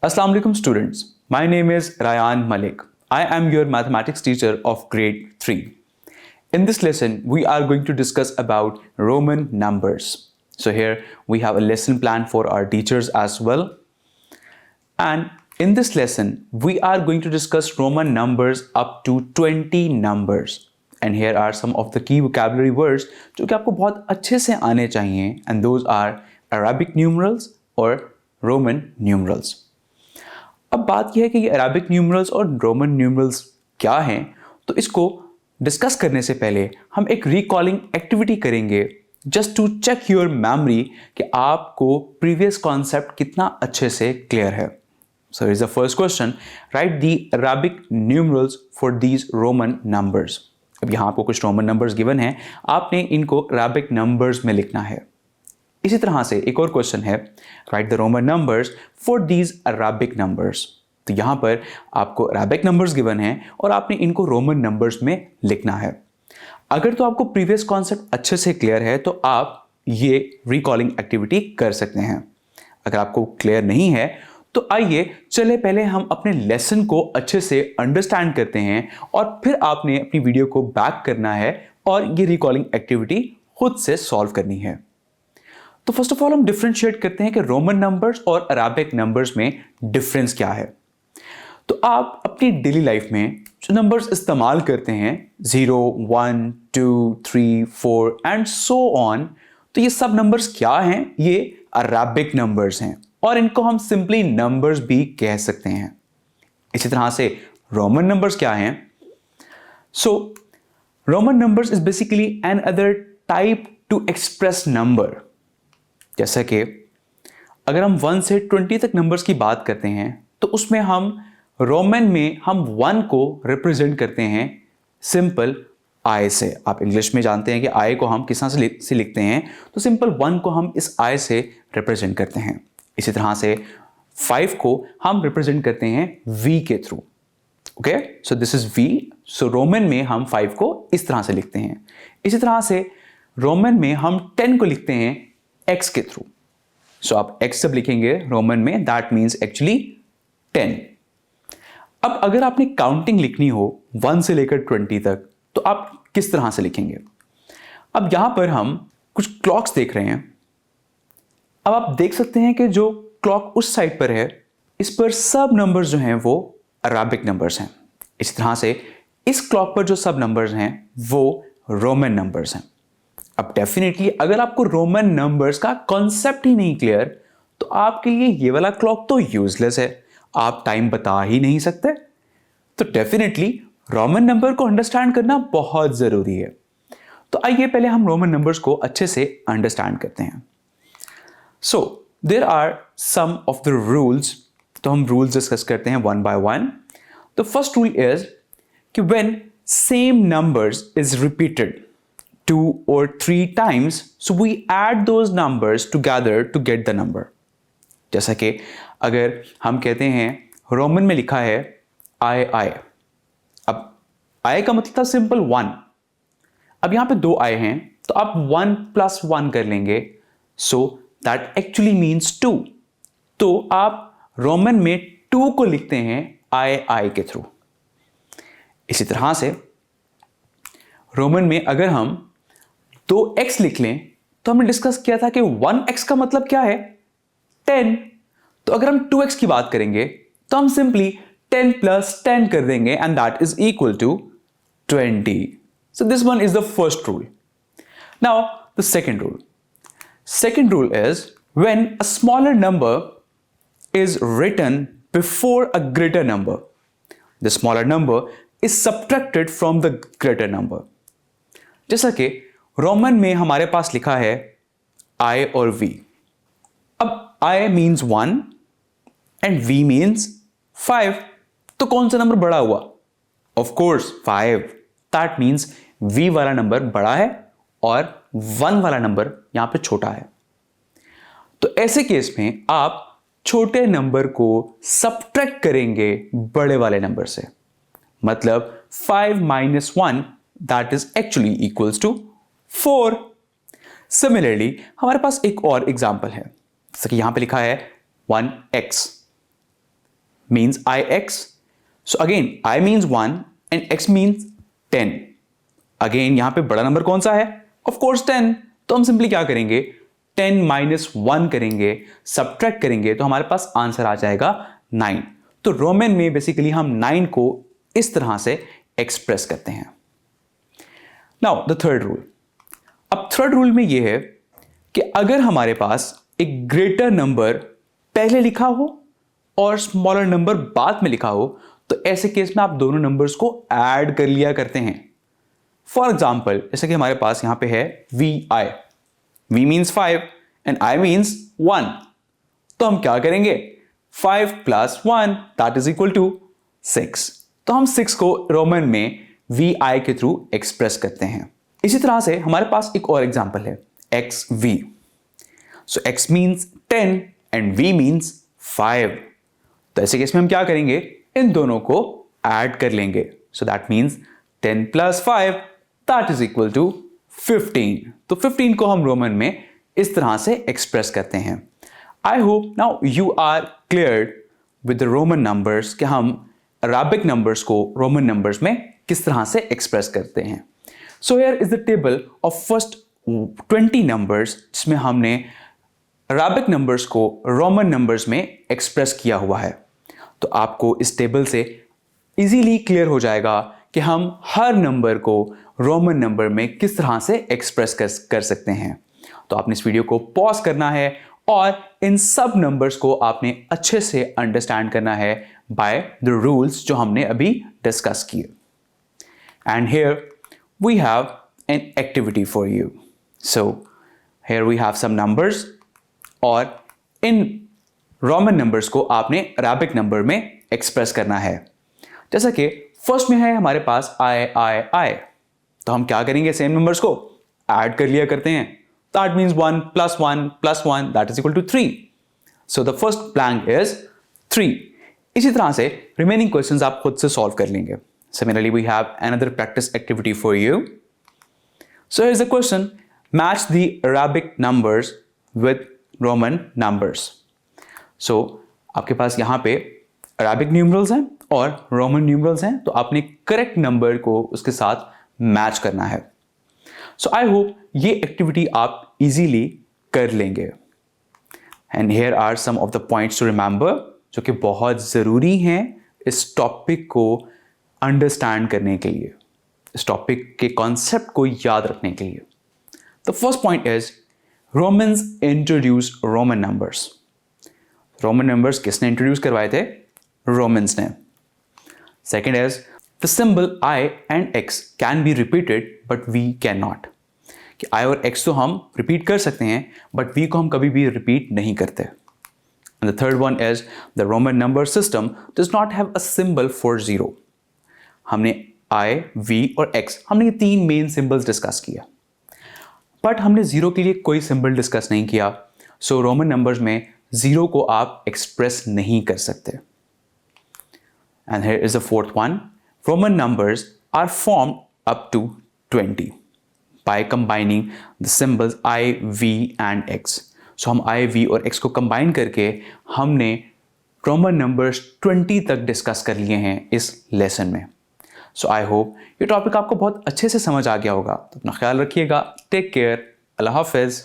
Assalamu alaikum students. My name is Rayan Malik. I am your mathematics teacher of grade 3. In this lesson, we are going to discuss about Roman numbers. So here we have a lesson plan for our teachers as well. And in this lesson, we are going to discuss Roman numbers up to 20 numbers. And here are some of the key vocabulary words जो कि आपको बहुत अच्छे से आने चाहिए. And those are Arabic numerals or Roman numerals. अब बात यह है कि ये अरेबिक न्यूमरल्स और रोमन न्यूमरल्स क्या हैं, तो इसको डिस्कस करने से पहले हम एक रिकॉलिंग एक्टिविटी करेंगे just to check your memory कि आपको प्रीवियस कॉन्सेप्ट कितना अच्छे से क्लियर है. So is the first question, write the Arabic numerals for these Roman numbers. अब यहाँ आपको कुछ रोमन नंबर्स गिवन हैं, आपने इनको अरेबिक नंबर्स में लिखना है. इसी तरह से एक और क्वेश्चन है, right the Roman numbers for these Arabic numbers. तो यहाँ पर आपको अरेबिक नंबर्स गिवन हैं और आपने इनको रोमन नंबर्स में लिखना है. अगर तो आपको प्रीवियस कॉन्सेप्ट अच्छे से क्लियर है तो आप ये रिकॉलिंग एक्टिविटी कर सकते हैं. अगर आपको क्लियर नहीं है तो आइए चले पहले हम अपने लेसन को अच्छे से अंडरस्टैंड करते हैं और फिर आपने अपनी वीडियो को बैक करना है और ये रिकॉलिंग एक्टिविटी खुद से सॉल्व करनी है. तो फर्स्ट ऑफ ऑल हम डिफरेंशिएट करते हैं कि रोमन नंबर्स और अरेबिक नंबर्स में डिफरेंस क्या है. तो आप अपनी डेली लाइफ में जो नंबर्स इस्तेमाल करते हैं 0, 1, 2, 3, 4 एंड सो ऑन, तो ये सब नंबर्स क्या हैं? ये अरेबिक नंबर्स हैं और इनको हम सिंपली नंबर्स भी कह सकते हैं. इसी तरह से रोमन नंबर्स क्या हैं? So Roman numbers is basically an other type to express number. जैसा कि अगर हम 1 से 20 तक नंबर्स की बात करते हैं तो उसमें हम रोमन में हम 1 को रिप्रेजेंट करते हैं सिंपल आई से. आप इंग्लिश में जानते हैं कि आई को हम किस तरह से लिखते हैं, तो सिंपल 1 को हम इस आई से रिप्रेजेंट करते हैं. इसी तरह से 5 को हम रिप्रेजेंट करते हैं वी के through. Okay, so this is V. So Roman में हम 5 को इस तरह से लिखते हैं. इसी तरह से रोमन में हम 10 को लिखते हैं x के थ्रू. सो आप x जब लिखेंगे रोमन में, दैट मीन्स एक्चुअली 10. अब अगर आपने काउंटिंग लिखनी हो 1 से लेकर 20 तक तो आप किस तरह से लिखेंगे? अब यहां पर हम कुछ क्लॉक्स देख रहे हैं. अब आप देख सकते हैं कि जो क्लॉक उस साइड पर है, इस पर सब नंबर्स जो हैं वो अरेबिक नंबर्स हैं. इस तरह से इस क्लॉक पर जो सब नंबर्स हैं वो रोमन नंबर्स हैं. अब डेफिनेटली अगर आपको रोमन नंबर्स का कॉन्सेप्ट ही नहीं क्लियर तो आपके लिए ये वाला क्लॉक तो यूजलेस है, आप टाइम बता ही नहीं सकते. तो डेफिनेटली रोमन नंबर को अंडरस्टैंड करना बहुत जरूरी है. तो आइए पहले हम रोमन नंबर्स को अच्छे से अंडरस्टैंड करते हैं. So there are some of the rules. तो हम रूल्स डिस्कस करते हैं one by one. The first rule is कि when same numbers is repeated 2 or 3 times, so we add those numbers together to get the number. जैसा कि अगर हम कहते हैं रोमन में लिखा है I. अब I का मतलब था सिंपल 1. अब यहां पे 2 I हैं तो आप 1 + 1 कर लेंगे, so that actually means 2. तो आप रोमन में 2 को लिखते हैं I के थ्रू. इसी तरह से रोमन में अगर हम 2x लिख लें तो हमने डिस्कस किया था कि 1x का मतलब क्या है? 10. तो अगर हम 2x की बात करेंगे तो हम सिंपली 10 + 10 कर देंगे and that is equal to 20. So this one is the first rule. Now the second rule. Second rule is when a smaller number is written before a greater number, the smaller number is subtracted from the greater number. जैसा कि Roman में हमारे पास लिखा है I और V. अब I means 1 and V means 5. तो कौन सा नंबर बड़ा हुआ? Of course 5. That means V वाला नंबर बड़ा है और 1 वाला नंबर यहां पे छोटा है. तो ऐसे केस में आप छोटे नंबर को सब्ट्रैक्ट करेंगे बड़े वाले नंबर से. मतलब 5 - 1 that is actually equals to 4. Similarly हमारे पास एक और एग्जाम्पल है, जैसे कि यहां पे लिखा है 1x. means ix. So again I means 1 and x means 10. Again यहां पे बड़ा नंबर कौन सा है? Of course 10. तो हम सिंपली क्या करेंगे, 10 माइनस 1 करेंगे, सब्ट्रैक्ट करेंगे, तो हमारे पास आंसर आ जाएगा 9. तो रोमन में बेसिकली हम 9 को इस तरह से एक्सप्रेस करते हैं. Now the third rule. अब थर्ड रूल में यह है कि अगर हमारे पास एक ग्रेटर नंबर पहले लिखा हो और स्मॉलर नंबर बाद में लिखा हो, तो ऐसे केस में आप दोनों नंबर्स को ऐड कर लिया करते हैं. फॉर एग्जाम्पल जैसे कि हमारे पास यहां पे है VI. V means 5 and I means 1. तो हम क्या करेंगे, 5 plus 1 that is equal to 6. तो हम 6 को रोमन में VI के थ्रू एक्सप्रेस करते हैं. इसी तरह से हमारे पास एक और एग्जाम्पल है XV. So X means 10 and V means 5. तो ऐसे केस में हम क्या करेंगे, इन दोनों को ऐड कर लेंगे. So that means 10 plus 5 that is equal to 15. तो 15 को हम रोमन में इस तरह से एक्सप्रेस करते हैं. I hope now you are clear with the Roman numbers कि हम अराबिक नंबर्स को रोमन नंबर्स में किस तरह से एक्सप्रेस करते हैं. So here is the table of first 20 numbers जिसमें हमने अराबिक नंबर्स को रोमन नंबर्स में एक्सप्रेस किया हुआ है. तो आपको इस टेबल से इजीली क्लियर हो जाएगा कि हम हर नंबर को रोमन नंबर में किस तरह से एक्सप्रेस कर सकते हैं. तो आपने इस वीडियो को पॉज करना है और इन सब नंबर्स को आपने अच्छे से अंडरस्टैंड करना है बाय द रूल्स जो हमने अभी डिस्कस किए. And here we have an activity for you. So here we have some numbers और इन रोमन नंबर्स को आपने अराबिक नंबर में एक्सप्रेस करना है. जैसा कि फर्स्ट में है हमारे पास I. तो हम क्या करेंगे, सेम नंबर्स को ऐड कर लिया करते हैं. That means 1 plus 1 plus 1 that is equal to 3. So the first blank is 3. इसी तरह से रिमेनिंग क्वेश्चंस आप खुद से सॉल्व कर लेंगे. Similarly we have another practice activity for you. So here is the question, match the Arabic numbers with Roman numbers. So आपके पास यहां पे अराबिक न्यूमरल्स हैं और रोमन न्यूमरल्स हैं, तो आपने करेक्ट नंबर को उसके साथ मैच करना है. सो आई होप ये एक्टिविटी आप इजीली कर लेंगे. And here are some of the points to remember जो कि बहुत ज़रूरी हैं इस टॉपिक को अंडरस्टैंड करने के लिए, इस टॉपिक के कॉन्सेप्ट को याद रखने के लिए. The first point is Romans introduce Roman numbers. Roman numbers किसने इंट्रोड्यूस करवाए थे? रोमन्स ने. Second is the symbol I and X can be repeated but V can not. कि I और X तो हम रिपीट कर सकते हैं बट V को हम कभी भी रिपीट नहीं करते. And the third one is the Roman number system does not have a symbol for zero. हमने I, V और X हमने ये तीन मेन सिंबल्स डिस्कस किया बट हमने जीरो के लिए कोई सिंबल डिस्कस नहीं किया. सो रोमन नंबर्स में जीरो को आप एक्सप्रेस नहीं कर सकते. And here is the fourth one. Roman numbers are formed up to 20 by combining the symbols I, V and X. So हम I, V और X को combine करके हमने Roman numbers 20 तक डिस्कस कर लिए हैं इस लेसन में. So I hope ये टॉपिक आपको बहुत अच्छे से समझ आ गया होगा. तो अपना ख्याल रखिएगा. Take care. अल्लाह हाफिज़.